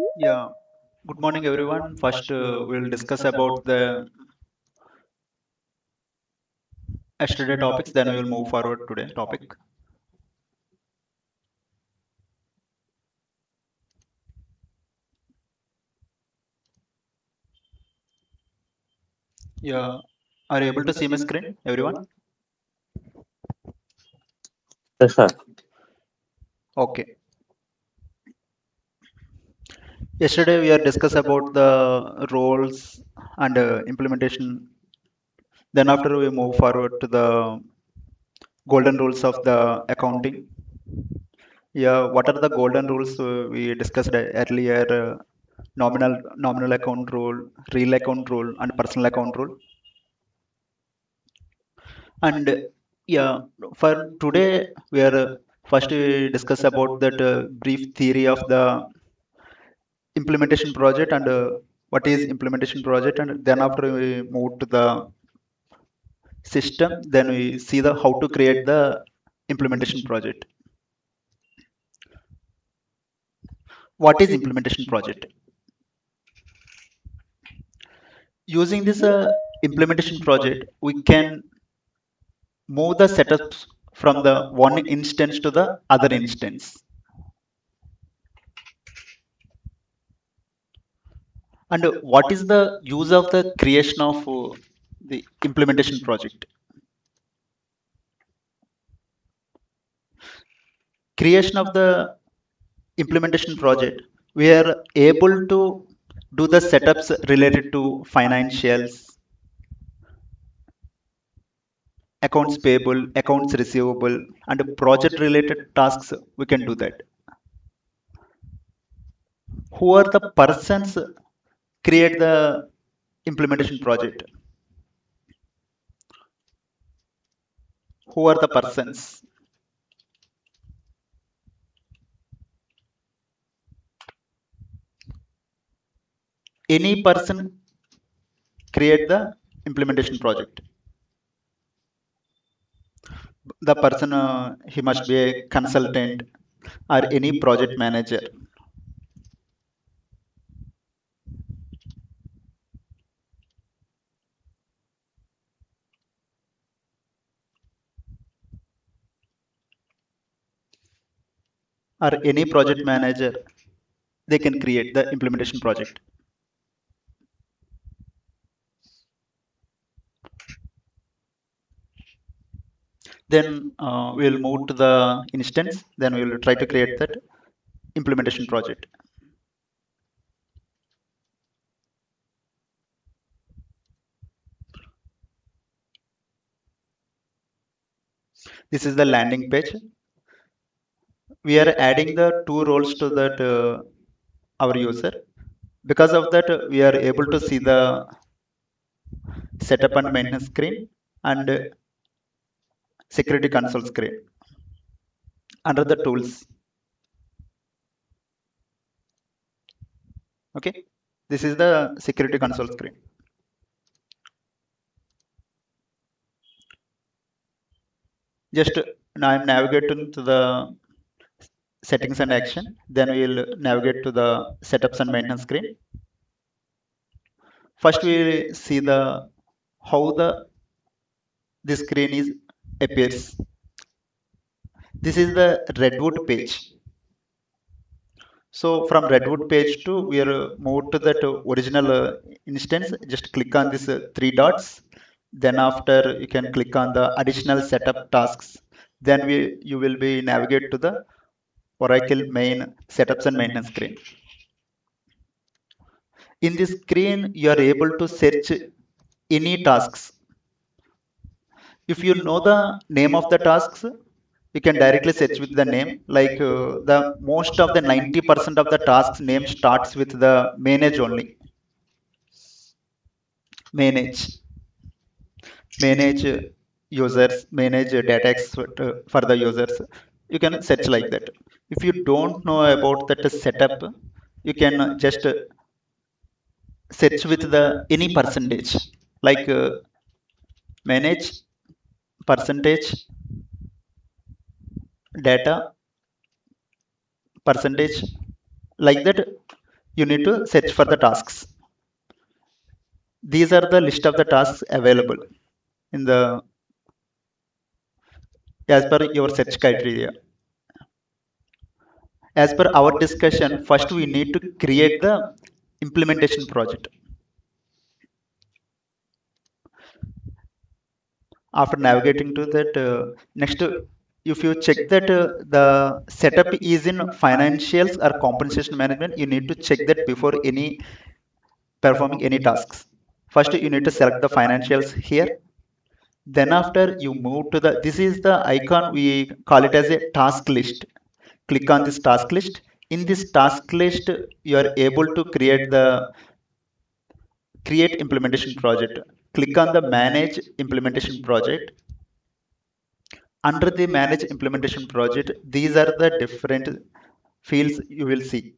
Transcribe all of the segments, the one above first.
Yeah, good morning everyone. First, we'll discuss about the yesterday topics, then we will move forward today topic. Yeah, are you able to see my screen, everyone? Yes, sir. Okay. Yesterday we are discuss about the roles and implementation. Then after we move forward to the golden rules of the accounting. Yeah, what are the golden rules we discussed earlier? Nominal account rule, real account rule, and personal account rule. And yeah, for today, we are first we discuss about that brief theory of the implementation project and what is implementation project, and then after we move to the system, then we see the how to create the implementation project. What is implementation project? Using this implementation project, we can move the setups from the one instance to the other instance. And what is the use of the creation of the implementation project? Creation of the implementation project, we are able to do the setups related to financials, accounts payable, accounts receivable, and project related tasks. We can do that. Who are the persons create the implementation project? Who are the persons? Any person create the implementation project. The person he must be a consultant or any project manager or any project manager, they can create the implementation project. Then we'll move to the instance, then we'll try to create that implementation project. This is the landing page. We are adding the two roles to that our user. Because of that, we are able to see the setup and maintenance screen and security console screen under the tools. Okay, this is the security console screen. Just now I'm navigating to the settings and action. Then we'll navigate to the setups and maintenance screen. First we see the how the screen is appears. This is the Redwood page. So from Redwood page to we are moved to that original instance. Just click on this three dots. Then after you can click on the additional setup tasks. Then you will be navigate to the Oracle main setups and maintenance screen. In this screen, you are able to search any tasks. If you know the name of the tasks, you can directly search with the name. Like the most of the 90% of the tasks name starts with the manage only. Manage, manage users, manage data export for the users. You can search like that. If you don't know about that setup, you can just search with the any percentage, like manage percentage data percentage, like that. you need to search for the tasks. These are the list of the tasks available in the as per your search criteria. As per our discussion, first we need to create the implementation project. After navigating to that, next, if you check that the setup is in financials or compensation management, you need to check that before any performing any tasks. First, you need to select the financials here. Then after you move to the, this is the icon, we call it as a task list. Click on this task list. In this task list, you are able to create implementation project. Click on the manage implementation project. Under the manage implementation project, these are the different fields you will see.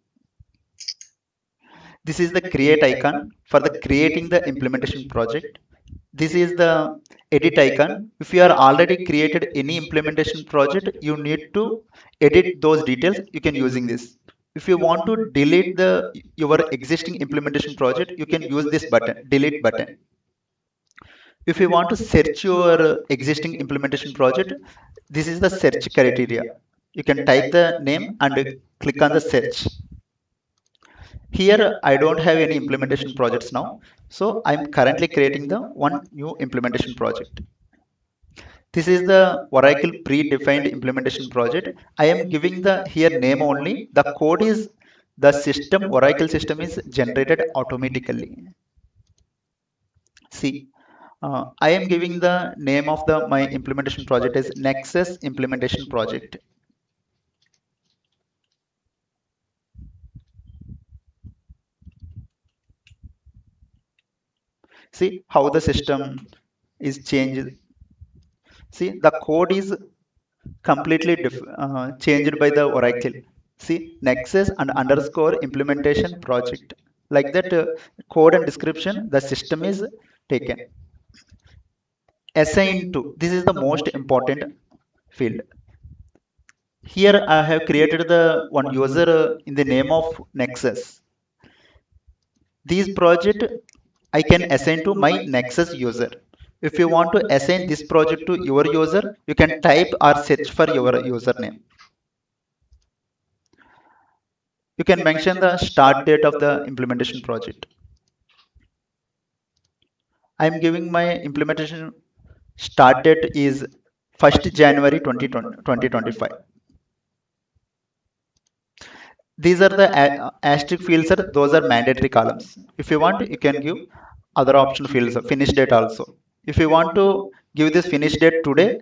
This is the create icon for the creating the implementation project. This is the edit icon. If you are already created any implementation project, you need to edit those details. You can using this. If you want to delete the your existing implementation project, you can use this button, delete button. If you want to search your existing implementation project, this is the search criteria. You can type the name and click on the search. Here I don't have any implementation projects now, so I'm currently creating the one new implementation project. This is the Oracle predefined implementation project. I am giving the here name only. The code is the system, Oracle system is generated automatically. See, I am giving the name of the my implementation project is Nexus implementation project. See how the system is changed. See, the code is completely changed by the Oracle. See, Nexus and underscore implementation project. Like that, code and description, the system is taken. Assigned to, this is the most important field. Here I have created the one user in the name of Nexus. These project I can assign to my Nexus user. If you want to assign this project to your user, you can type or search for your username. You can mention the start date of the implementation project. I'm giving my implementation start date is 1st January 2025. These are the asterisk fields, are those are mandatory columns. If you want, you can give other option fields, finish date also. If you want to give this finish date today,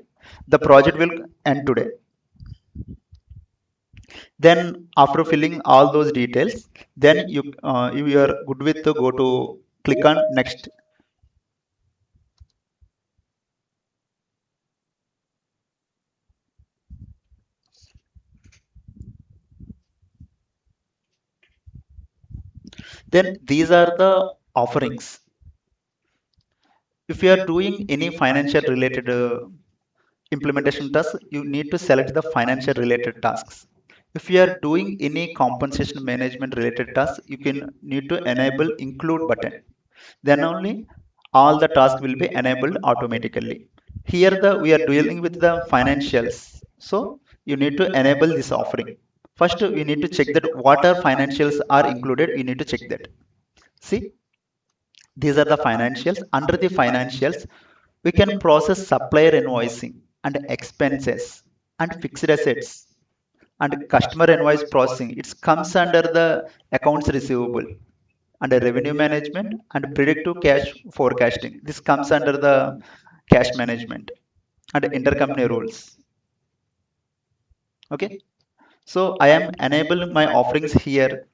the project will end today. Then after filling all those details, then you are good with to go to click on next. Then these are the offerings. If you are doing any financial related implementation tasks, you need to select the financial related tasks. If you are doing any compensation management related tasks, you can need to enable include button. Then only all the tasks will be enabled automatically. Here the we are dealing with the financials. So you need to enable this offering. First, we need to check that what are financials are included. We need to check that. See, these are the financials. Under the financials, we can process supplier invoicing and expenses and fixed assets and customer invoice processing. It comes under the accounts receivable and revenue management and predictive cash forecasting. This comes under the cash management and intercompany rules. Okay. So I am enabling my offerings here.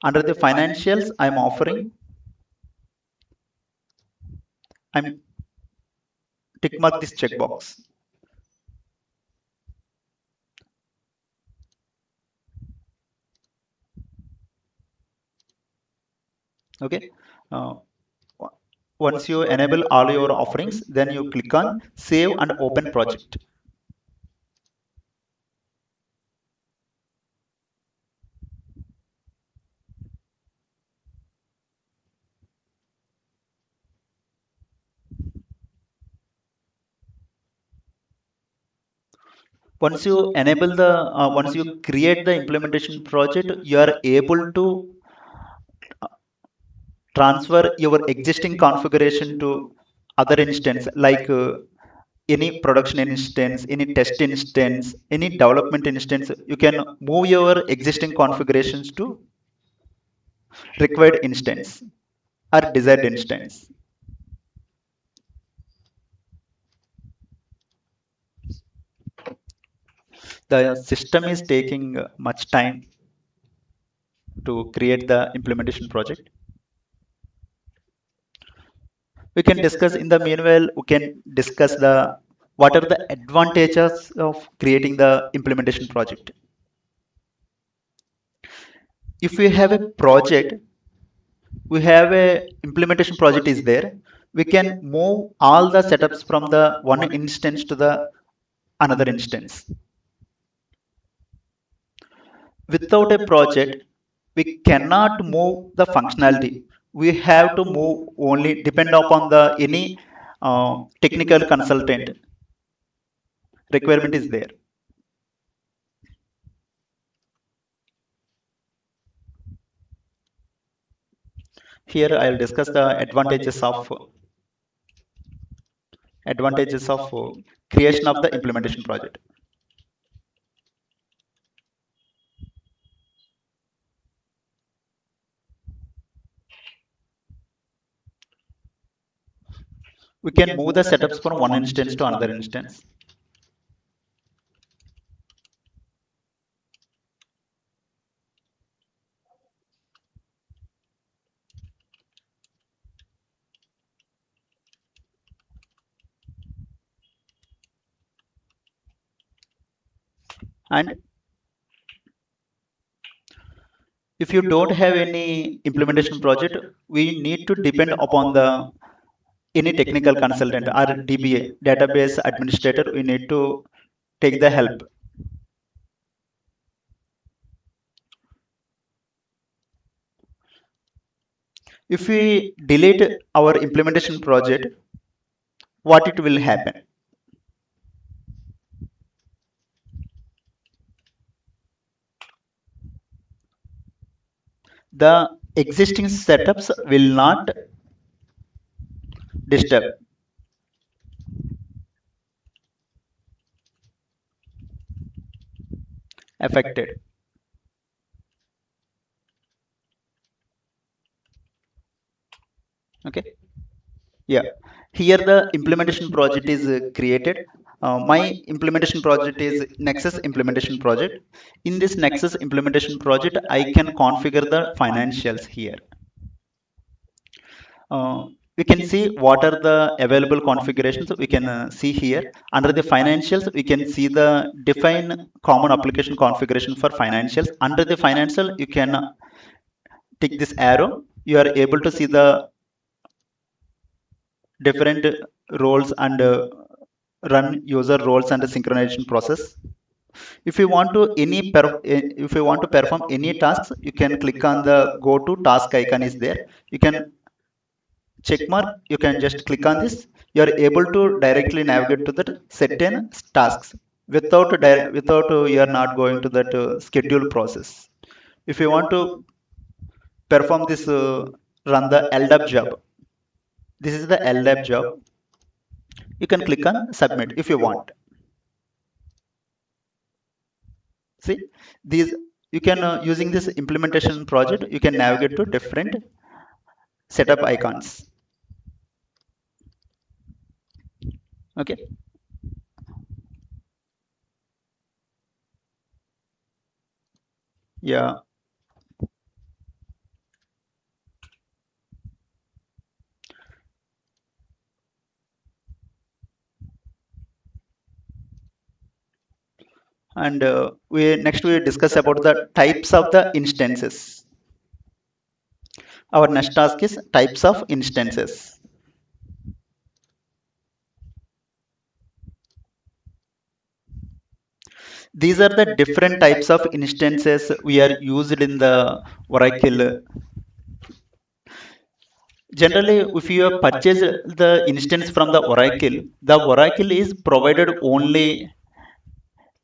Under the financials, I'm offering, I'm tick mark this checkbox. Okay. Uh, Once you enable all your offerings, then you click on save and open project. Once you enable the once you create the implementation project, you are able to transfer your existing configuration to other instance, like any production instance, any test instance, any development instance. You can move your existing configurations to required instance or desired instance. The system is taking much time to create the implementation project. We can discuss in the meanwhile, we can discuss the what are the advantages of creating the implementation project. If we have a project, we have a implementation project is there, we can move all the setups from the one instance to the another instance. Without a project, we cannot move the functionality. We have to move only depend upon the any technical consultant requirement is there. Here I will discuss the advantages of creation of the implementation project. We can move the setups from one instance to another instance. And if you don't have any implementation project, we need to depend upon the any technical consultant or DBA, database administrator. We need to take the help. If we delete our implementation project, what it will happen? The existing setups will not disturb, affected. Okay. Yeah. Here the implementation project is created. My implementation project is Nexus implementation project. In this Nexus implementation project, I can configure the financials here. We can see what are the available configurations. We can see here under the financials. We can see the define common application configuration for financials. Under the financial, you can tick this arrow. You are able to see the different roles and run user roles and the synchronization process. If you want to if you want to perform any tasks, you can click on the go to task icon is there. You can check mark. You can just click on this. You are able to directly navigate to the certain tasks without you are not going to that schedule process. If you want to perform this run the LDAP job, this is the LDAP job. You can click on submit if you want. See, these you can using this implementation project, you can navigate to different setup icons. Okay. Yeah. And we next we discuss about the types of the instances. Our next task is types of instances. These are the different types of instances we are used in the Oracle. Generally, if you purchase the instance from the Oracle is provided only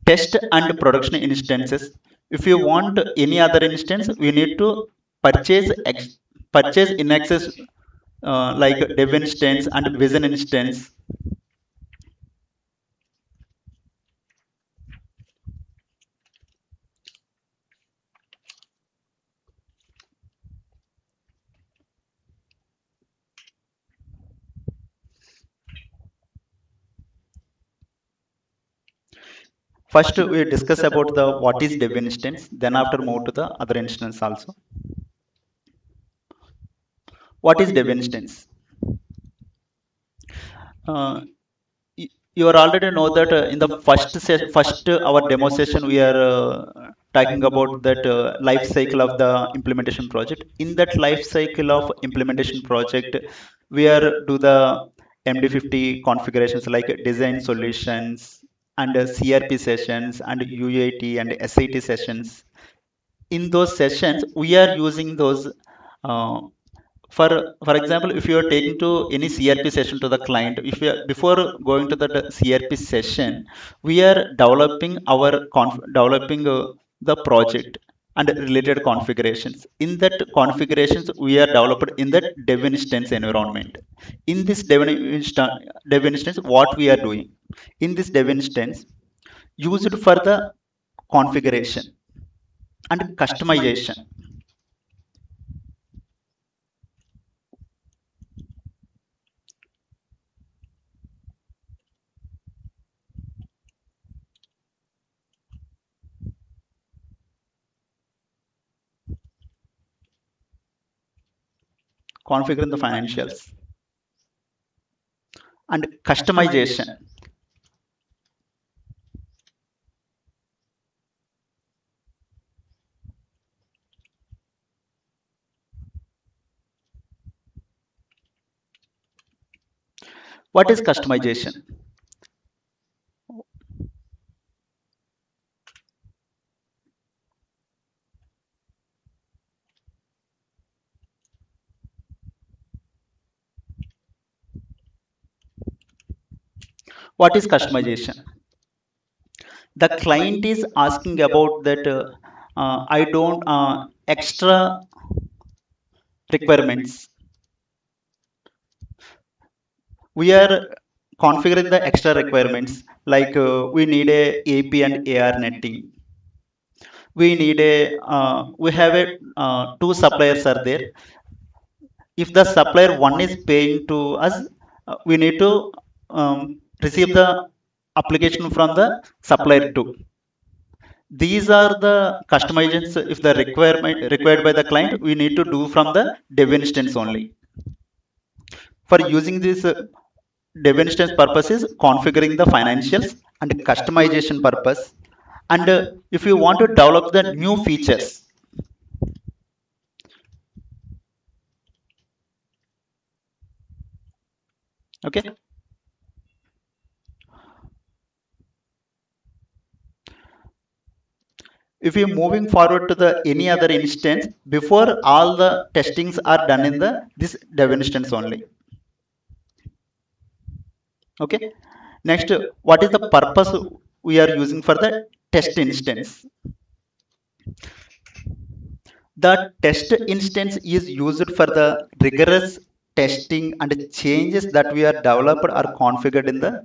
test and production instances. If you want any other instance, we need to purchase purchase in excess, like dev instance and vision instance. First, we discuss about the what is dev instance. Then after move to the other instance also. What is dev instance? Uh, you are already know that in the first our demo session we are talking about that life cycle of the implementation project. In that life cycle of implementation project, we are do the MD50 configurations like design solutions and CRP sessions and UAT and SAT sessions. In those sessions we are using those, uh, for example, if you are taking to any CRP session to the client, if we are, before going to the CRP session, we are developing our developing the project and related configurations. In that configurations we are developed in that dev instance environment. In this dev instance, what we are doing in this dev instance used for the configuration and customization. Configuring the financials and customization. What is customization? What is customization? The client is asking about that, I don't extra requirements. We are configuring the extra requirements like we need a AP and AR netting. We need a we have a two suppliers are there. If the supplier one is paying to us, we need to receive the application from the supplier two. These are the customizations. If the requirement required by the client, we need to do from the dev instance only. For using this dev instance purposes, configuring the financials and customization purpose. And if you want to develop the new features, okay. If you moving forward to the any other instance, before all the testings are done in the this dev instance only. Okay. Next, what is the purpose we are using for the test instance? The test instance is used for the rigorous testing and changes that we are developed or configured in the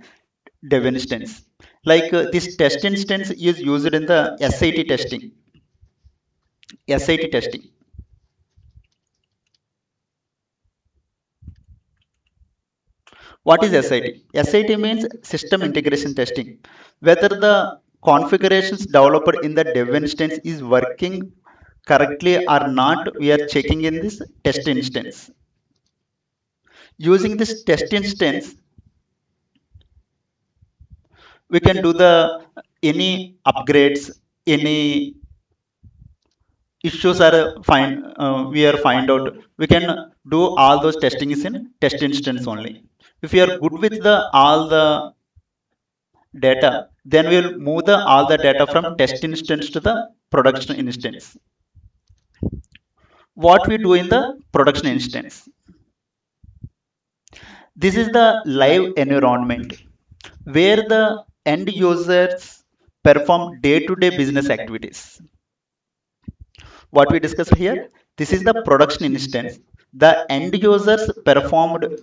dev instance. Like this test instance is used in the SAT testing. SAT testing. What is SIT? SIT means system integration testing. Whether the configurations developed in the dev instance is working correctly or not, we are checking in this test instance. Using this test instance, we can do the any upgrades, any issues are find we are find out. We can do all those testing is in test instance only. If we are good with the all the data, then we'll move the all the data from test instance to the production instance. What we do in the production instance, this is the live environment where the end users perform day-to-day business activities. What we discussed here, this is the production instance. The end users performed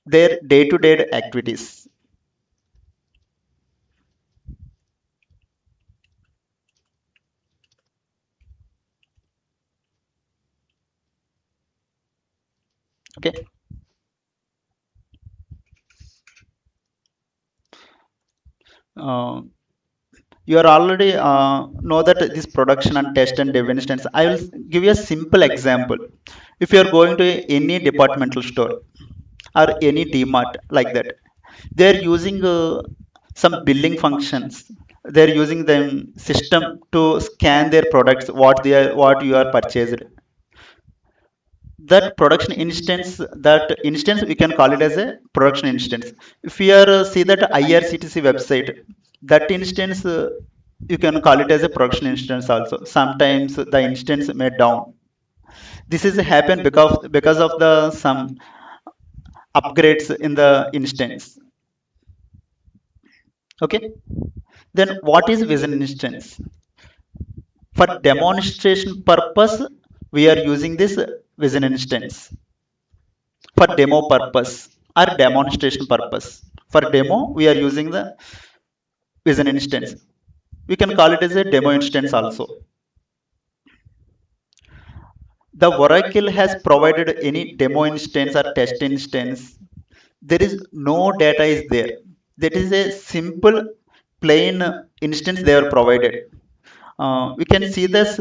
their day-to-day activities. Okay. Uh, you are already know that this production and test and dev instance. I will give you a simple example. If you are going to any departmental store or any DMart like that, they are using some billing functions. They are using them system to scan their products, what you are purchased. That production instance, we can call it as a production instance. If you are see that IRCTC website, that instance you can call it as a production instance also. Sometimes the instance may down. This is happen because of the some upgrades in the instance. Okay. Then what is vision instance? For demonstration purpose, we are using this vision instance for demo purpose or demonstration purpose. For demo, we are using the vision instance. We can call it as a demo instance also. The Oracle has provided any demo instance or test instance. There is no data is there. That is a simple plain instance they are provided. We can see this.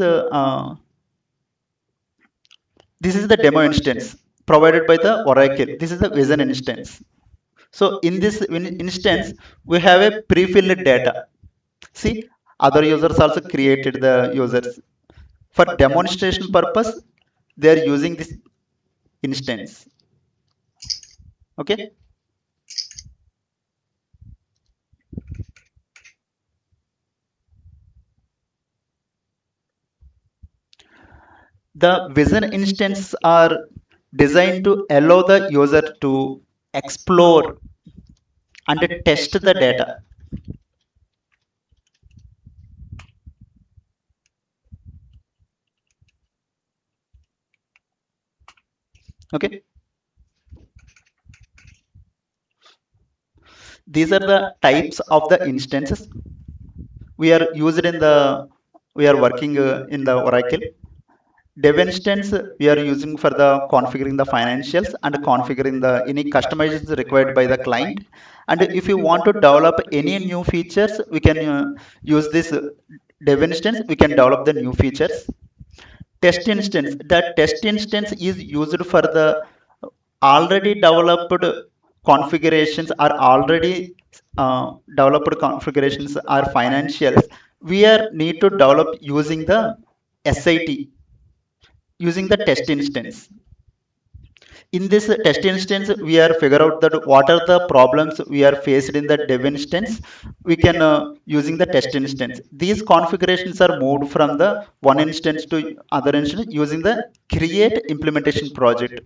This is the demo instance provided by the Oracle. This is the vision instance. So in this instance, we have a pre-filled data. See, other users also created the users. For demonstration purpose, they are using this instance. Okay. The vision instances are designed to allow the user to explore and test the data. Okay. These are the types of the instances we are used in the we are working in the Oracle. Dev instance we are using for the configuring the financials and configuring the any customizations required by the client. And if you want to develop any new features, we can use this dev instance. We can develop the new features. Test instance. The test instance is used for the already developed configurations or already developed configurations or financials. We are need to develop using the SIT, using the test instance. In this test instance, we are figure out that what are the problems we are faced in the dev instance. We can using the test instance. These configurations are moved from the one instance to other instance using the create implementation project.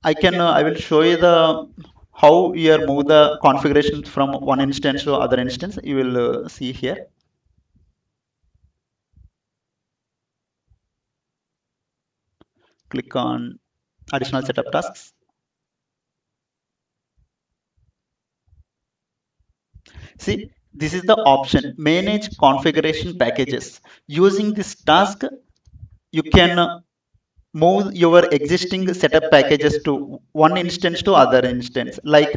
I will show you the how you are move the configurations from one instance to other instance. You will see here. Click on additional setup tasks. See, this is the option manage configuration packages. Using this task, you can move your existing setup packages to one instance to other instance, like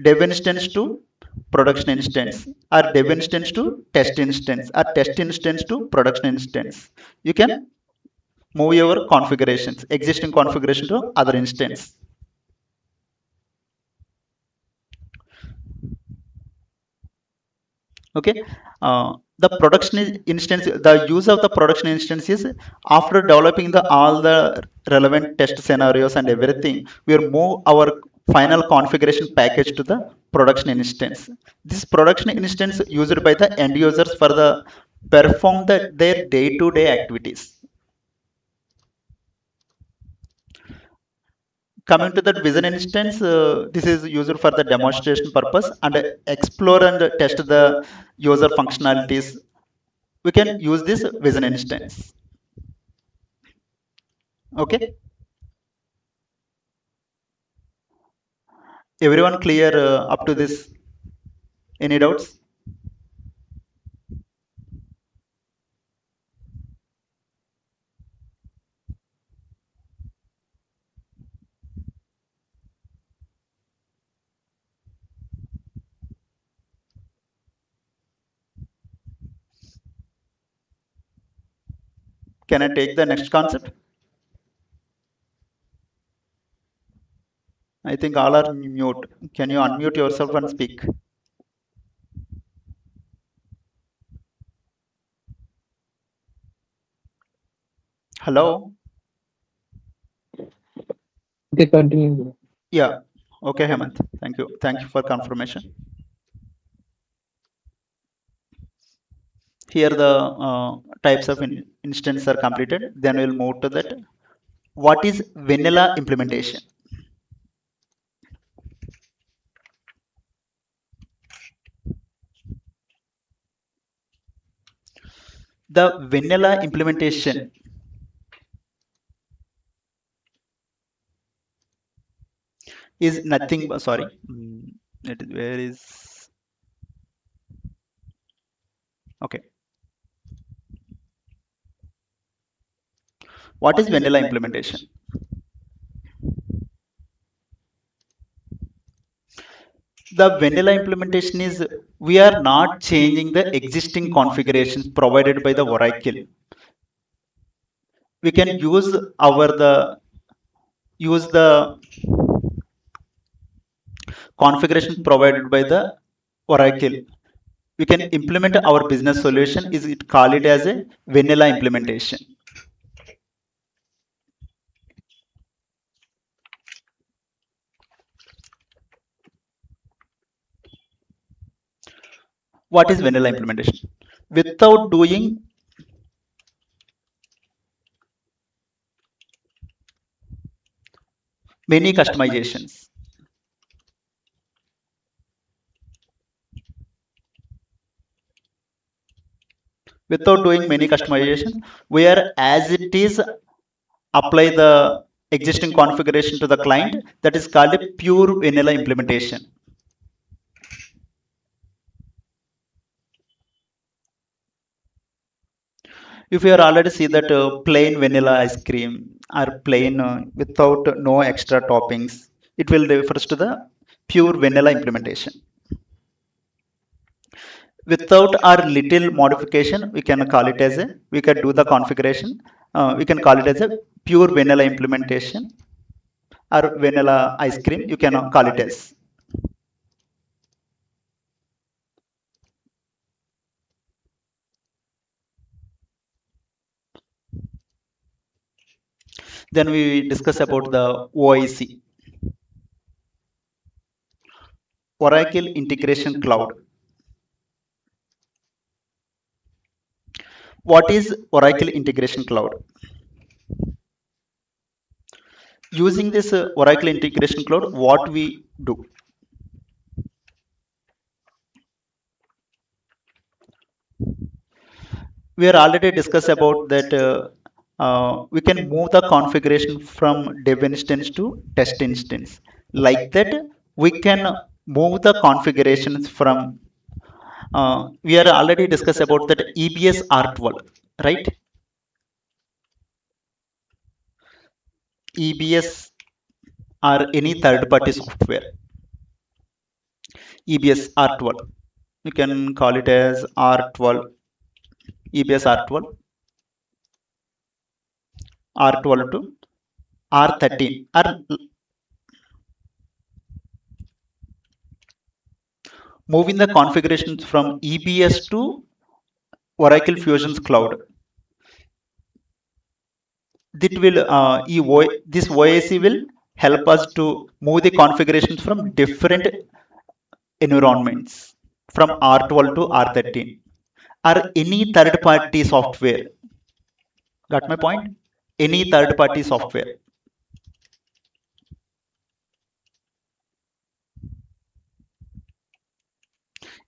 dev instance to production instance, or dev instance to test instance, or test instance to production instance. You can move your configurations, existing configuration to other instance. Okay. The production instance, the use of the production instance is after developing the all the relevant test scenarios and everything, we will move our final configuration package to the production instance. This production instance used by the end users for the perform their day-to-day activities. Coming to that vision instance, this is used for the demonstration purpose and explore and test the user functionalities. We can use this vision instance. Okay, everyone clear up to this? Any doubts? Can I take the next concept? I think all are mute. Can you unmute yourself and speak? Hello? Okay, continue. Yeah. Okay, Hemant. Thank you. Thank you for confirmation. Here the types of instance are completed. Then we'll move to that. What is vanilla implementation? The vanilla implementation is nothing but, sorry. Where is, okay. What is vanilla implementation? The vanilla implementation is we are not changing the existing configurations provided by the Oracle. We can use the configuration provided by the Oracle. We can implement our business solution. Is it call it as a vanilla implementation? What is vanilla implementation? Without doing many customizations. Without doing many customizations, where as it is apply the existing configuration to the client, that is called a pure vanilla implementation. If you are already see that plain vanilla ice cream or plain without no extra toppings, it will refers to the pure vanilla implementation. Without our little modification, we can call it as a, we can do the configuration, we can call it as a pure vanilla implementation or vanilla ice cream, you can call it as. Then we discuss about the OIC, Oracle Integration Cloud. What is Oracle Integration Cloud? Using this Oracle Integration Cloud, what we do? We are already discussed about that we can move the configuration from dev instance to test instance. Like that, we can move the configurations from we are already discussed about that EBS R12, right? EBS or any third party software. EBS R12. You can call it as R12, EBS R12, R12 to R13, or moving the configurations from EBS to Oracle Fusion's cloud. This OAC will help us to move the configurations from different environments from R12 to R13 or any third party software. Got my point? Any third party software.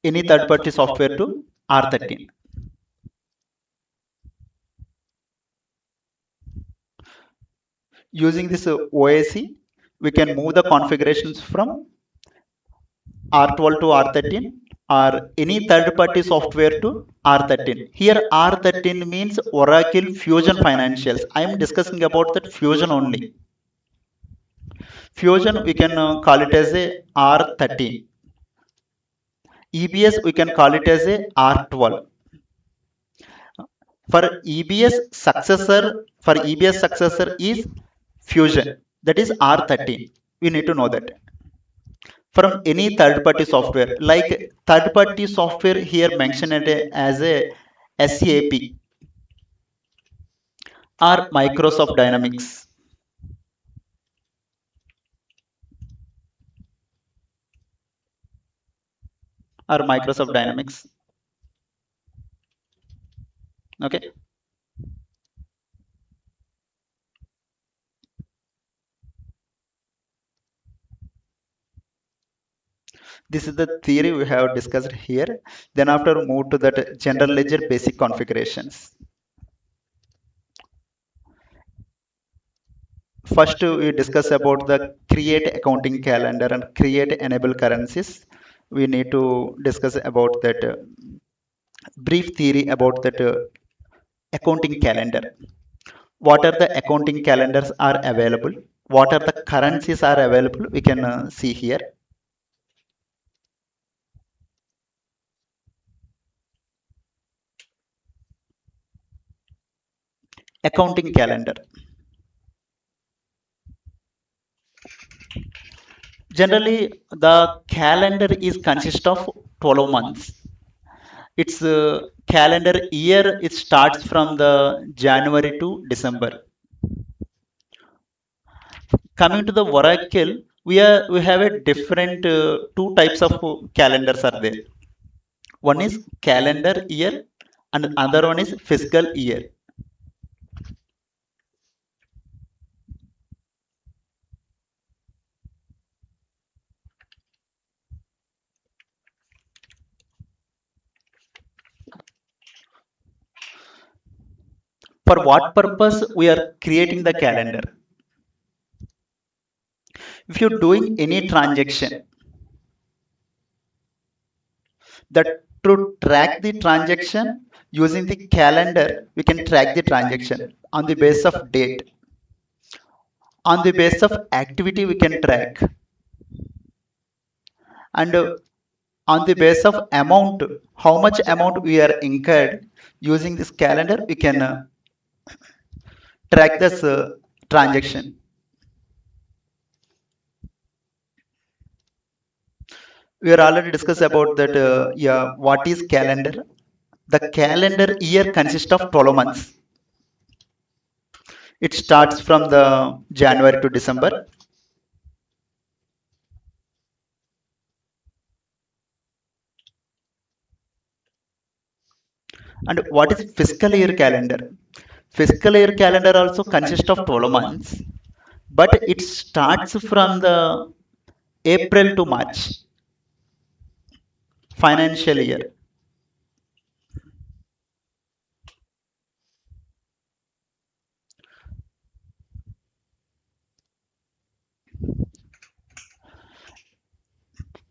any third party software to R13. Using this OAC, we can move the configurations from R12 to R13 or any third party software to R13. Here R13 means Oracle Fusion Financials. I am discussing about that Fusion only. Fusion we can call it as a R13. EBS we can call it as a R12. For EBS successor, for EBS successor is Fusion. That is R13. We need to know that. From any third party software, like third party software here mentioned as a SAP or Microsoft Dynamics or Microsoft Dynamics. Okay, this is the theory we have discussed here. Then after move to that general ledger basic configurations. First we discuss about the create accounting calendar and create enable currencies. We need to discuss about that brief theory about that accounting calendar. What are the accounting calendars are available? What are the currencies are available? We can see here. Accounting calendar. Generally, the calendar is consist of 12 months. Its calendar year it starts from the January to December. Coming to the Oracle, we have a different two types of calendars are there. One is calendar year and other one is fiscal year. For what purpose we are creating the calendar? If you're doing any transaction, that to track the transaction using the calendar, we can track the transaction on the basis of date, on the basis of activity we can track, and on the basis of amount, how much amount we are incurred using this calendar, we can track this transaction. We are already discussed about that. Yeah, what is calendar? The calendar year consists of 12 months. It starts from the January to December. And what is fiscal year calendar? Fiscal year calendar also consists of 12 months, but it starts from the April to March financial year.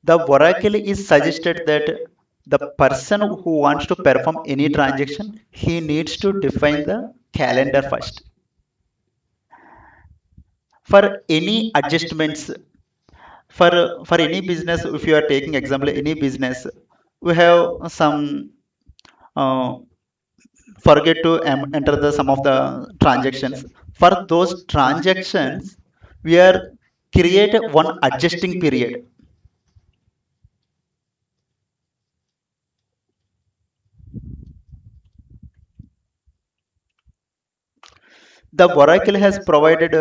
The Oracle is suggested that the person who wants to perform any transaction, he needs to define the calendar first. For any adjustments, for any business, if you are taking example any business, we have some uh, forget to enter the some of the transactions. For those transactions, we are create one adjusting period. The Oracle has provided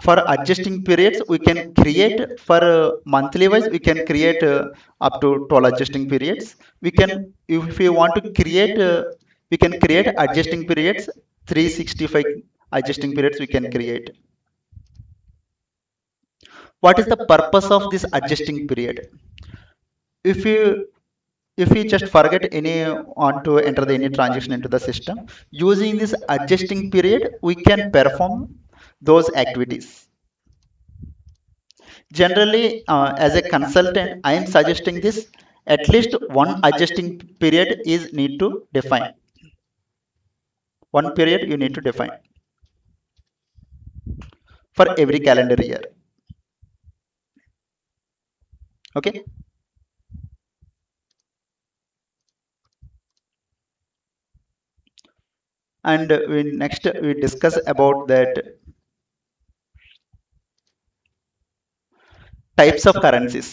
for adjusting periods. We can create for monthly wise. We can create up to 12 adjusting periods. We can, if we want to create, we can create adjusting periods 365 adjusting periods. We can create. What is the purpose of this adjusting period? If you if we just forget any want to enter the any transaction into the system, using this adjusting period, we can perform those activities. Generally, as a consultant, I am suggesting this at least one adjusting period is need to define. One period you need to define for every calendar year. Okay, and we next we discuss about that types of currencies.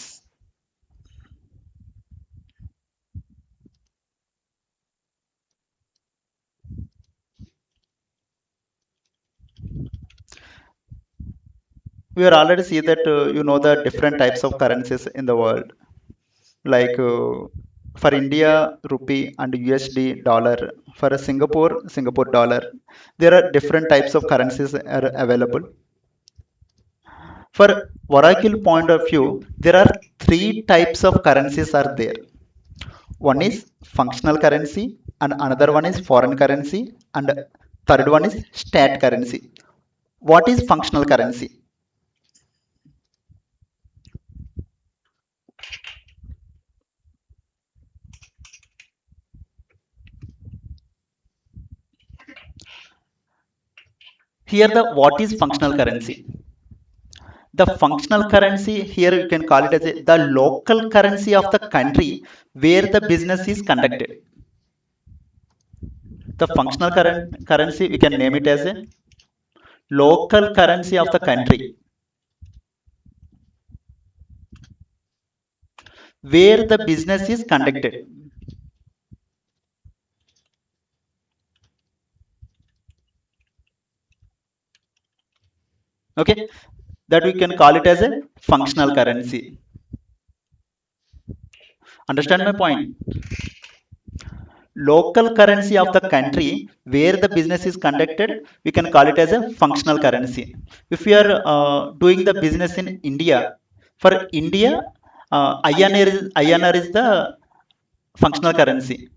We are already see that you know the different types of currencies in the world, like for India rupee and USD dollar, for Singapore dollar. There are different types of currencies are available. For Oracle point of view, there are three types of currencies are there. One is functional currency, and another one is foreign currency, and third one is stat currency. What is functional currency? Here the what is functional currency? The functional currency here you can call it as the local currency of the country where the business is conducted. The functional currency we can name it as a local currency of the country where the business is conducted. Okay, that we can call it as a functional currency. Understand my point? Local currency of the country where the business is conducted, we can call it as a functional currency. If we are doing the business in India, for India, INR is the functional currency.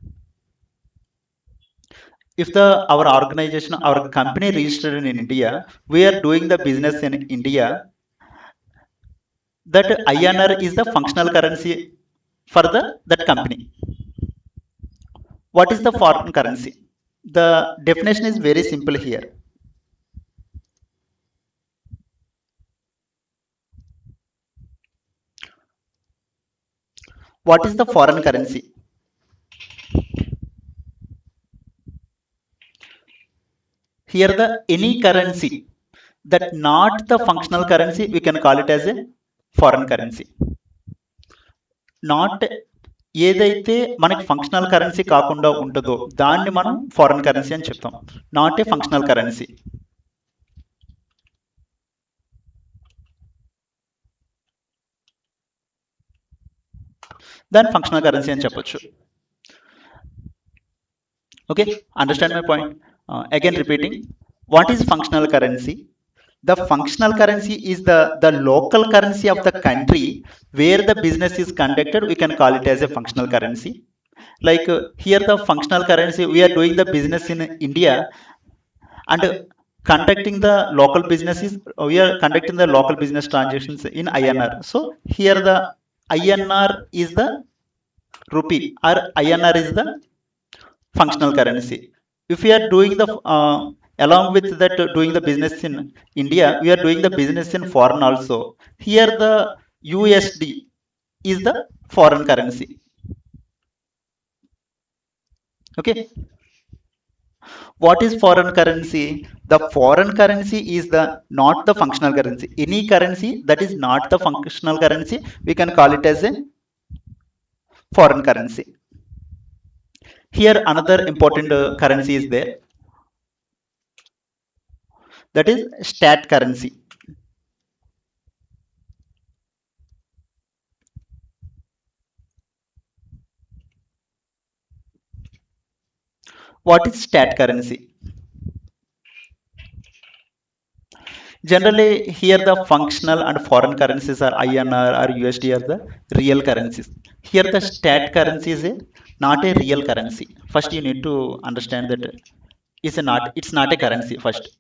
If the our organization, our company registered in India, we are doing the business in India, that INR is the functional currency for the that company. What is the foreign currency? The definition is very simple here. What is the foreign currency? Here the any currency that not the functional currency, we can call it as a foreign currency. Not ఏదైతే మనకి functional currency కాకుండా ఉంటుందో దాన్ని మనం foreign currency అని చెప్తాం. Not a functional currency, దాన్ని functional currency అని చెప్పొచ్చు. Okay, understand my point? Again repeating, what is functional currency? The functional currency is the local currency of the country where the business is conducted. We can call it as a functional currency. Like here, the functional currency, we are doing the business in India and conducting the local businesses. We are conducting the local business transactions in INR. So here, the INR is the rupee, or INR is the functional currency. If we are doing the along with that doing the business in India, we are doing the business in foreign also. Here the USD is the foreign currency. Okay, what is foreign currency? The foreign currency is the not the functional currency. Any currency that is not the functional currency, we can call it as a foreign currency. Here another important currency is there, that is stat currency. What is stat currency? Generally here the functional and foreign currencies are INR or USD are the real currencies. Here the stat currency is not a real currency. First you need to understand that it's not a currency. First,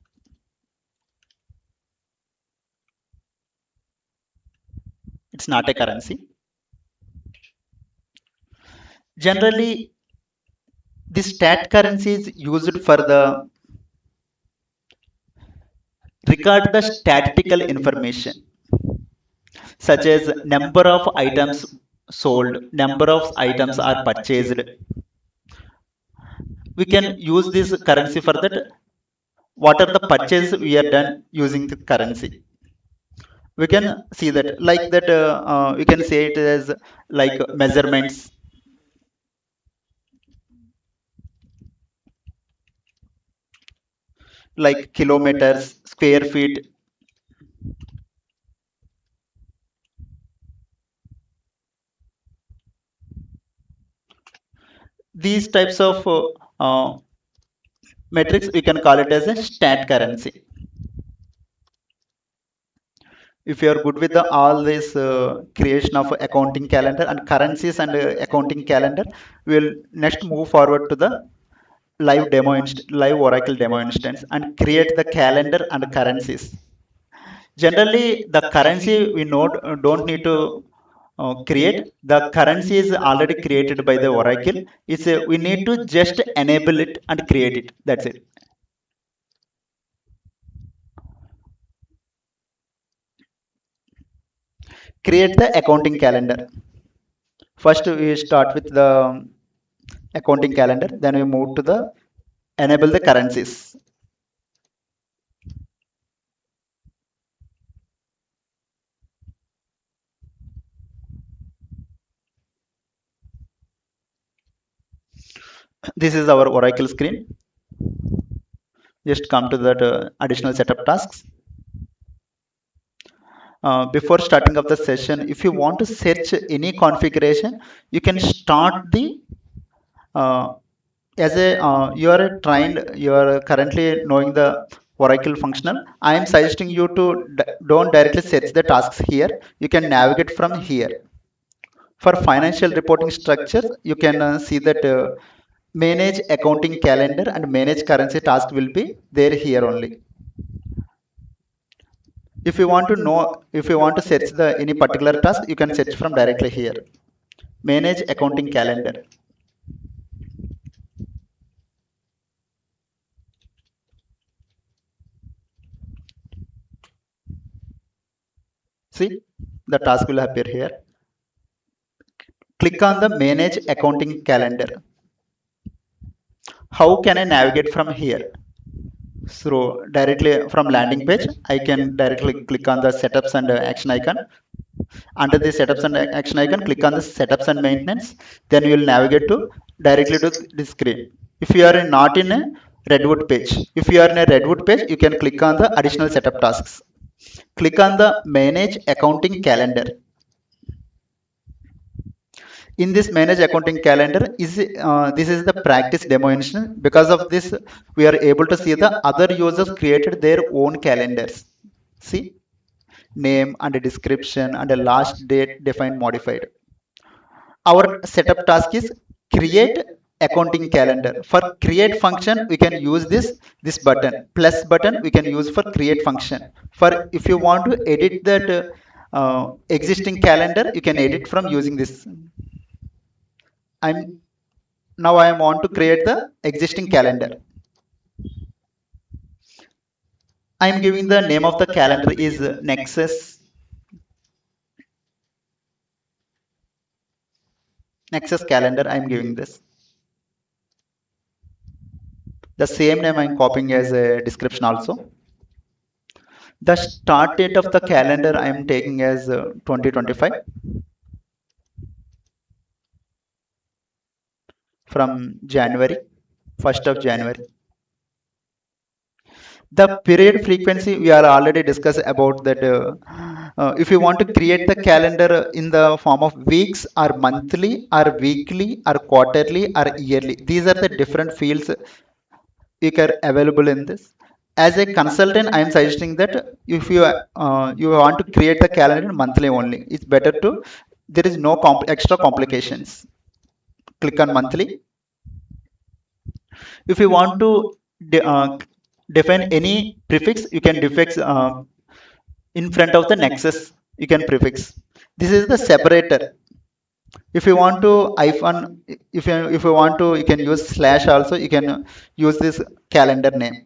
it's not a currency. Generally this stat currency is used for the record the statistical information such as number of items sold, number of items are purchased. We can use this currency for that. What are the purchases we are done using the currency? We can see that like that. We can say it as like measurements, like kilometers, square feet. These types of uh, metrics we can call it as a stat currency. If you are good with the all this creation of accounting calendar and currencies and accounting calendar, we will next move forward to the live oracle demo instance and create the calendar and currencies. Generally the currency we know don't need to create. The currency is already created by the oracle. It's we need to just enable it and create it. That's it. Create the accounting calendar. First we start with the accounting calendar, then we move to the enable the currencies. This is our oracle screen. Just come to that additional setup tasks. Before starting of the session, if you want to search any configuration, you can start the uh, as a you are trained, you are currently knowing the oracle functional. I am suggesting you to don't directly search the tasks here. You can navigate from here. For financial reporting structures, you can see that manage accounting calendar and manage currency task will be there here only. If you want to know, if you want to search the any particular task, you can search from directly here. Manage accounting calendar. See, the task will appear here. Click on the manage accounting calendar. How can I navigate from here? So directly from landing page, I can directly click on the setups and action icon. Under the setups and action icon, click on the setups and maintenance. Then you will navigate to directly to this screen. If you are not in a Redwood page, if you are in a Redwood page, you can click on the additional setup tasks. Click on the manage accounting calendar. In this manage accounting calendar is this is the practice demo instance. Because of this we are able to see the other users created their own calendars. See, name and a description and a last date defined modified. Our setup task is create accounting calendar. For create function we can use this button, plus button we can use for create function. For if you want to edit that existing calendar, you can edit from using this. I'm Now I want to create the existing calendar. I'm giving the name of the calendar is Nexus calendar. I'm giving this. The same name I'm copying as a description also. The start date of the calendar I'm taking as 2025 from January, 1st of January. The period frequency we are already discussed about that. If you want to create the calendar in the form of weeks or monthly or weekly or quarterly or yearly, these are the different fields you can available in this. As a consultant, I am suggesting that if you want to create the calendar monthly only, it's better to, there is no extra complications. Click on monthly. If you want to de- uh, define any prefix, you can defix in front of the nexus. You can prefix. This is the separator. If you want to hyphen, if you want to, you can use slash also. You can use this calendar name.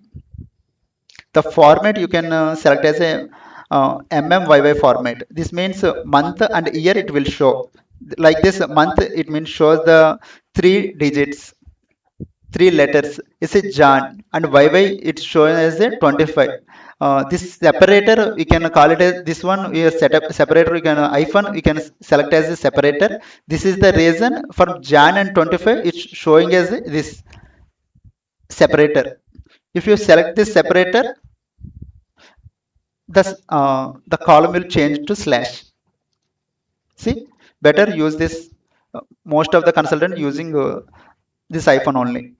The format you can select as a mmyy format. This means month and year it will show like this. Month it means shows the three digits, three letters. It's a Jan, and YY it's shown as a 25. This separator we can call it as this one. We have set up separator. We can hyphen. We can select as a separator. This is the reason for Jan and 25. It's showing as this separator. If you select this separator, the column will change to slash. See, better use this. Most of the consultant using this hyphen only.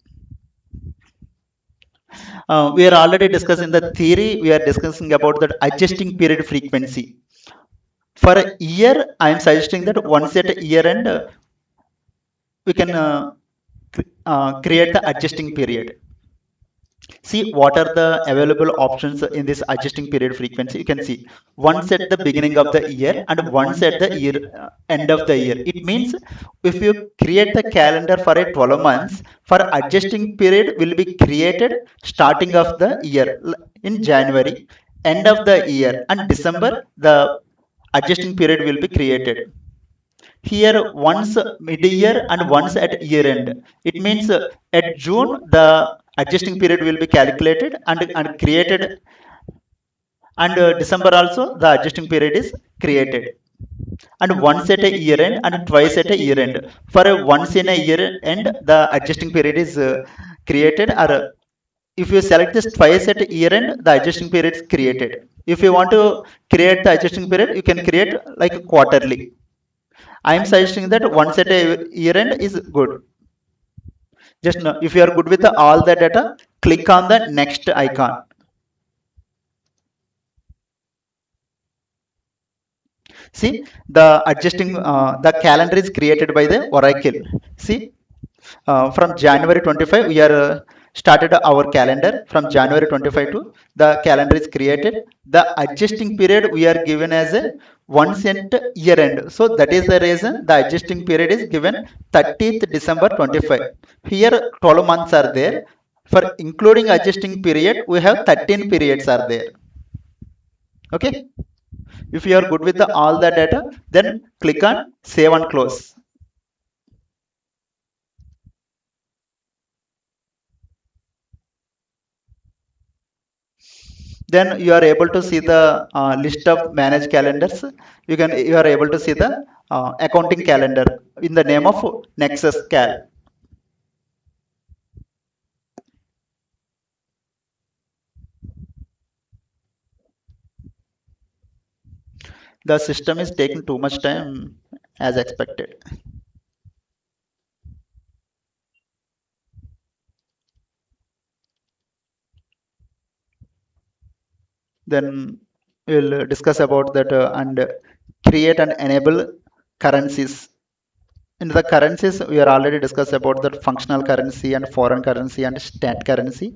We are already discussing the theory. We are discussing about that adjusting period frequency. For a year, I am suggesting that once at a year end, we can create the adjusting period. See what are the available options in this adjusting period frequency. You can see once at the beginning of the year and once at the year end of the year. It means if you create the calendar for a 12 months, for adjusting period will be created starting of the year in January, end of the year, and December the adjusting period will be created. Here once mid-year and once at year end. It means at June the adjusting period will be calculated and created, and December also the adjusting period is created, and once at a year end and twice at a year end. For a once in a year end the adjusting period is created, or if you select this twice at a year end the adjusting period is created. If you want to create the adjusting period, you can create like quarterly. I am suggesting that once at a year end is good. Just now, if you are good with all the data, click on the next icon. See, the calendar is created by the Oracle. See, from January 25, we are started our calendar from January 25 to the calendar is created. The adjusting period we are given as a 1 cent year end. So that is the reason the adjusting period is given 30th December 25. Here 12 months are there. For including adjusting period, we have 13 periods are there. Okay. If you are good with all the data, then click on save and close. Then you are able to see the list of managed calendars. You are able to see the accounting calendar in the name of Nexus Cal. The system is taking too much time as expected. Then we'll discuss about that and create and enable currencies. In the currencies, we are already discussed about the functional currency and foreign currency and stat currency.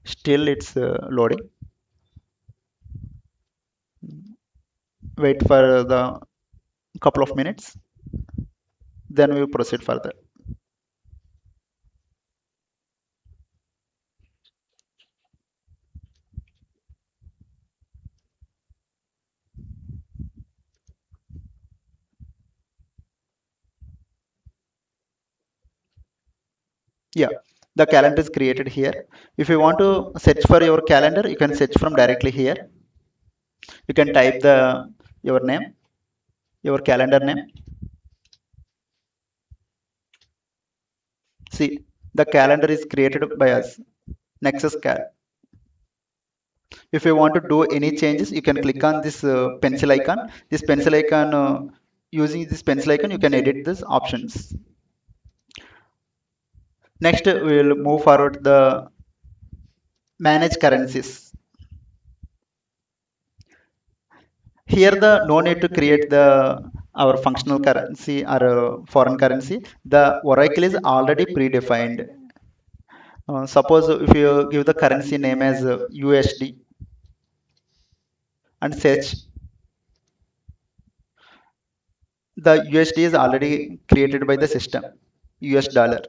Still, it's loading. Wait for the couple of minutes. Then we will proceed further. Yeah, the calendar is created here. If you want to search for your calendar, you can search from directly here. You can type the your name, your calendar name. See, the calendar is created by us, Nexus Cal. If you want to do any changes, you can click on this pencil icon. This pencil icon, using this pencil icon, you can edit these options. Next, we will move forward to the manage currencies. Here, the no need to create the our functional currency or foreign currency. The oracle is already predefined. Suppose if you give the currency name as USD and search, the USD is already created by the system, US dollar.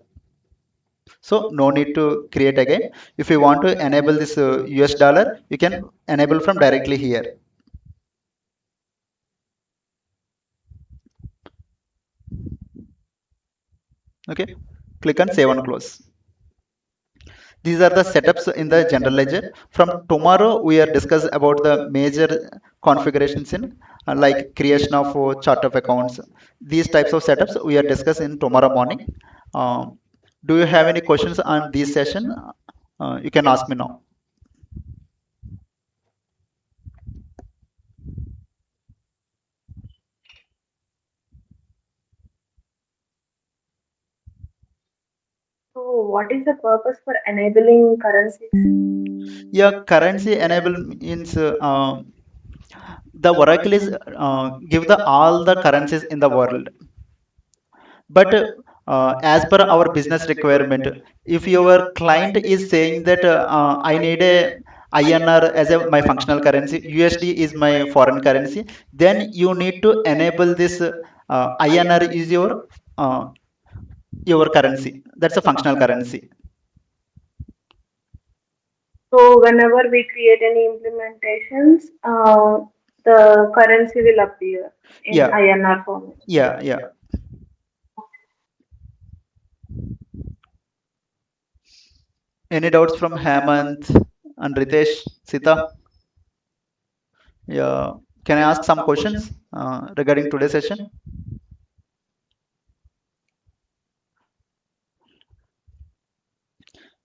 So no need to create again. If you want to enable this US dollar, you can enable from directly here. Okay, click on save and close. These are the setups in the general ledger. From tomorrow we are discuss about the major configurations in like creation of chart of accounts. These types of setups we are discuss in tomorrow morning. um, do you have any questions on this session? You can ask me now. So, what is the purpose for enabling currencies? Yeah, currency enable means the oracle is give the all the currencies in the world, but as per our business requirement, if your client is saying that I need a INR as a my functional currency, USD is my foreign currency, then you need to enable this INR is uh, your currency, that's a functional currency. So, whenever we create any implementations, the currency will appear in Yeah, INR format. yeah. Any doubts from Hemant and Ritesh, Sita? Yeah, can I ask some questions regarding today's session?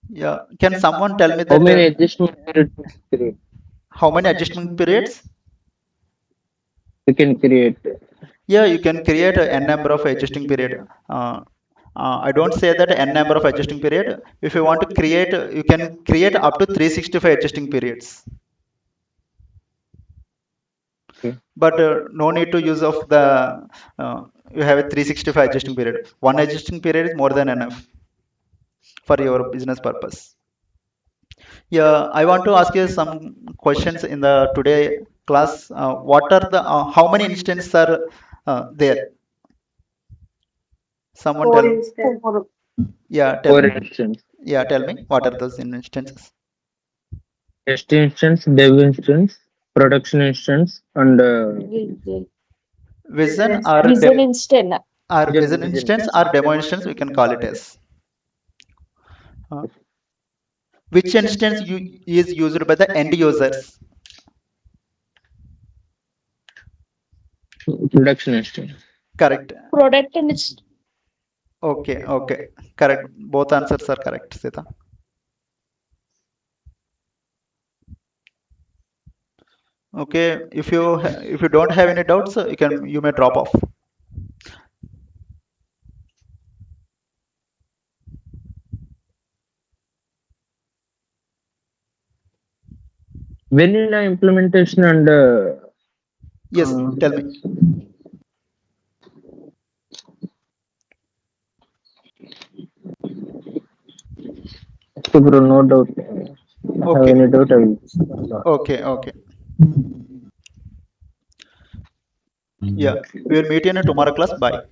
Yeah, can someone tell me How that many adjustment periods create? how many adjustment periods? We can create. Yeah, you can create a n number of adjusting period. Uh, I don't say that n number of adjusting period. If you want to create, you can create up to 365 adjusting periods. Okay. But no need to use of the uh, you have a 365 adjusting period. One adjusting period is more than enough for your business purpose. Yeah, I want to ask you some questions in the today class. What are the how many instances are there? Someone For tell. instance, Yeah, tell For me. instance, Yeah, tell me. What are those instances? test instance, dev instance, production instance, and Vision business or instance. vision instance or demo instance, we can call it as. Uh, which instance is used by the end users? production instance. Correct. Okay. Correct. Both answers are correct, Sita. Okay. If you don't have any doubts, you may drop off. Vanilla implementation and Yes, uh, tell me. so bro, no doubt. I have Okay. any doubt, I will. Okay. Yeah. We will meet in a tomorrow class. Bye.